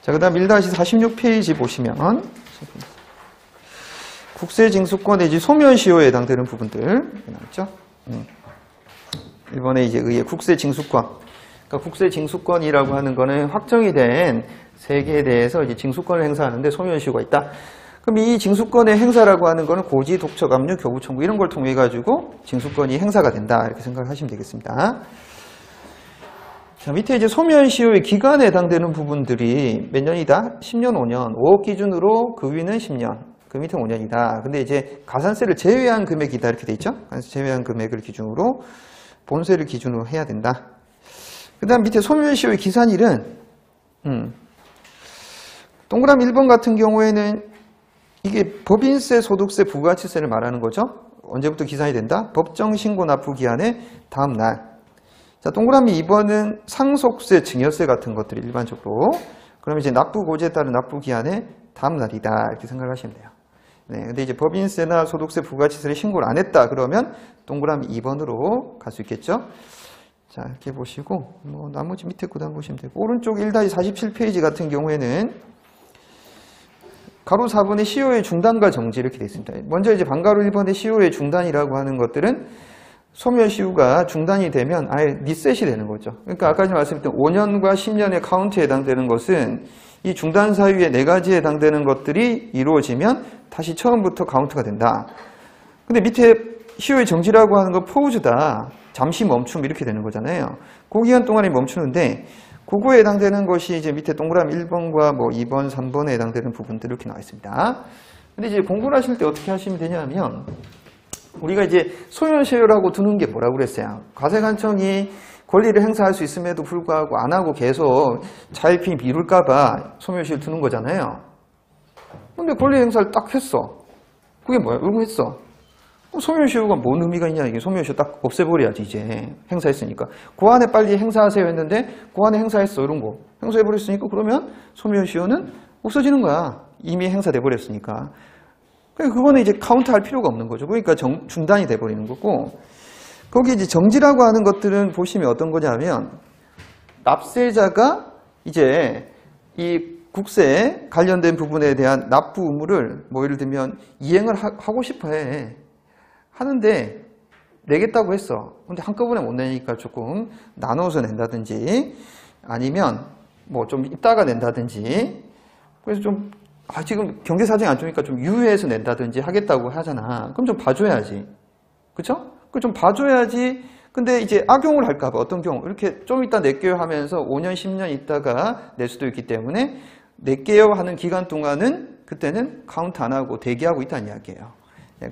자, 그 다음 1-46페이지 보시면 국세징수권 내지 소멸시효에 해당되는 부분들 나왔죠. 1번에 이제 의해 국세징수권. 그러니까 국세징수권이라고 하는 거는 확정이 된 세계에 대해서 이제 징수권을 행사하는데 소멸시효가 있다. 그럼 이 징수권의 행사라고 하는 거는 고지, 독촉, 압류, 교부, 청구 이런 걸 통해 가지고 징수권이 행사가 된다. 이렇게 생각하시면 되겠습니다. 자, 밑에 이제 소멸시효의 기간에 해당되는 부분들이 몇 년이다? 10년, 5년. 5억 기준으로 그 위는 10년. 그 밑에 5년이다. 근데 이제 가산세를 제외한 금액이다. 이렇게 돼 있죠? 가산세 제외한 금액을 기준으로 본세를 기준으로 해야 된다. 그 다음 밑에 소멸시효의 기산일은 동그라미 1번 같은 경우에는 이게 법인세, 소득세, 부가가치세를 말하는 거죠. 언제부터 기산이 된다? 법정 신고 납부 기한의 다음 날. 자, 동그라미 2번은 상속세, 증여세 같은 것들이 일반적으로. 그러면 이제 납부 고지에 따른 납부 기한의 다음 날이다. 이렇게 생각을 하시면 돼요. 네, 근데 이제 법인세나 소득세, 부가가치세를 신고를 안 했다. 그러면 동그라미 2번으로 갈 수 있겠죠. 자, 이렇게 보시고, 나머지 밑에 구단 보시면 되고, 오른쪽 1-47페이지 같은 경우에는 가로 4번의 시효의 중단과 정지 이렇게 되어 있습니다. 먼저 이제 반가로 1번의 시효의 중단이라고 하는 것들은 소멸시효가 중단이 되면 아예 리셋이 되는 거죠. 그러니까 아까 말씀드렸던 5년과 10년의 카운트에 해당되는 것은 이 중단 사유의 4가지에 해당되는 것들이 이루어지면 다시 처음부터 카운트가 된다. 근데 밑에 시효의 정지라고 하는 거 포우즈다. 잠시 멈춤 이렇게 되는 거잖아요. 그 기간 동안에 멈추는데 그거에 해당되는 것이 이제 밑에 동그라미 1번과 뭐 2번, 3번에 해당되는 부분들 이렇게 나와 있습니다. 근데 이제 공부를 하실 때 어떻게 하시면 되냐면 우리가 이제 소멸시효라고 두는 게 뭐라고 그랬어요? 과세관청이 권리를 행사할 수 있음에도 불구하고 안 하고 계속 차일피 미룰까봐 소멸시효를 두는 거잖아요. 근데 권리 행사를 딱 했어. 그게 뭐야? 이거 했어. 소멸시효가 뭔 의미가 있냐? 이게 소멸시효 딱 없애버려야지, 이제. 행사했으니까. 그 안에 빨리 행사하세요 했는데, 그 안에 행사했어, 이런 거. 행사해버렸으니까, 그러면 소멸시효는 없어지는 거야. 이미 행사돼버렸으니까. 그러니까 그거는 이제 카운트 할 필요가 없는 거죠. 그러니까 중단이 돼버리는 거고. 거기 이제 정지라고 하는 것들은 보시면 어떤 거냐면, 납세자가 이제 이 국세에 관련된 부분에 대한 납부 의무를 뭐 예를 들면 이행을 하고 싶어 해. 하는데 내겠다고 했어. 근데 한꺼번에 못 내니까 조금 나눠서 낸다든지 아니면 뭐 좀 이따가 낸다든지 그래서 좀 지금 경제 사정이 안 좋으니까 좀 유예해서 낸다든지 하겠다고 하잖아. 그럼 좀 봐줘야지. 그쵸? 그 좀 봐줘야지. 근데 이제 악용을 할까 봐 어떤 경우 이렇게 좀 이따 낼게요 하면서 5년 10년 있다가 낼 수도 있기 때문에 낼게요 하는 기간 동안은 그때는 카운트 안 하고 대기하고 있다는 이야기예요.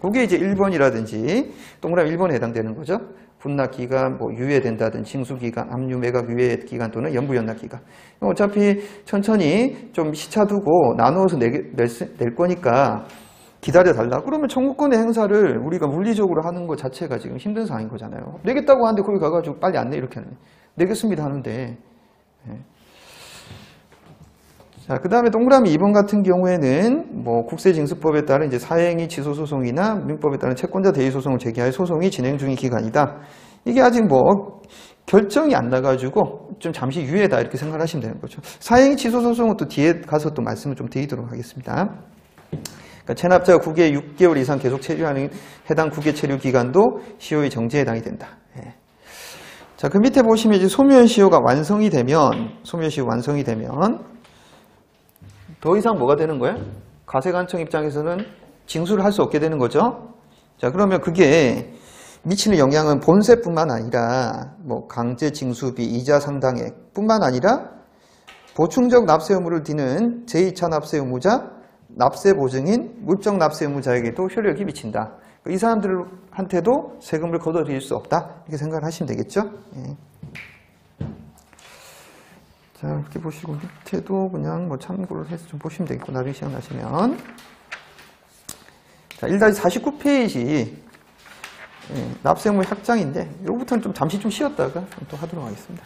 그게 이제 1번이라든지 동그라미 1번에 해당되는 거죠. 분납 기간, 뭐 유예된다든지 징수 기간, 압류 매각 유예 기간 또는 연부 연납 기간. 어차피 천천히 좀 시차 두고 나누어서 낼 거니까 기다려 달라. 그러면 청구권의 행사를 우리가 물리적으로 하는 것 자체가 지금 힘든 상황인 거잖아요. 내겠다고 하는데 거기 가가지고 빨리 안 내 이렇게 하는. 내겠습니다 하는데. 자, 그 다음에 동그라미 2번 같은 경우에는 뭐 국세징수법에 따른 이제 사행위 취소소송이나 민법에 따른 채권자 대리소송을 제기할 소송이 진행 중인 기간이다. 이게 아직 뭐 결정이 안 나가지고 좀 잠시 유예다 이렇게 생각을 하시면 되는 거죠. 사행위 취소소송은 또 뒤에 가서 또 말씀을 좀 드리도록 하겠습니다. 그러니까 체납자가 국외에 6개월 이상 계속 체류하는 해당 국외 체류 기간도 시효의 정지에 해당이 된다. 자, 그 밑에 보시면 이제 소멸시효가 완성이 되면 더 이상 뭐가 되는 거예요? 과세관청 입장에서는 징수를 할 수 없게 되는 거죠. 자, 그러면 그게 미치는 영향은 본세뿐만 아니라 뭐 강제 징수비, 이자 상당액 뿐만 아니라 보충적 납세 의무를 띠는 제2차 납세 의무자, 납세 보증인, 물적 납세 의무자에게도 효력이 미친다. 이 사람들한테도 세금을 걷어들일 수 없다. 이렇게 생각을 하시면 되겠죠. 자, 이렇게 보시고 밑에도 그냥 뭐 참고를 해서 좀 보시면 되겠고 나중에 시간 나시면. 자, 1-49페이지 납세의무 확장인데 이거부터는 좀 잠시 좀 쉬었다가 또 하도록 하겠습니다.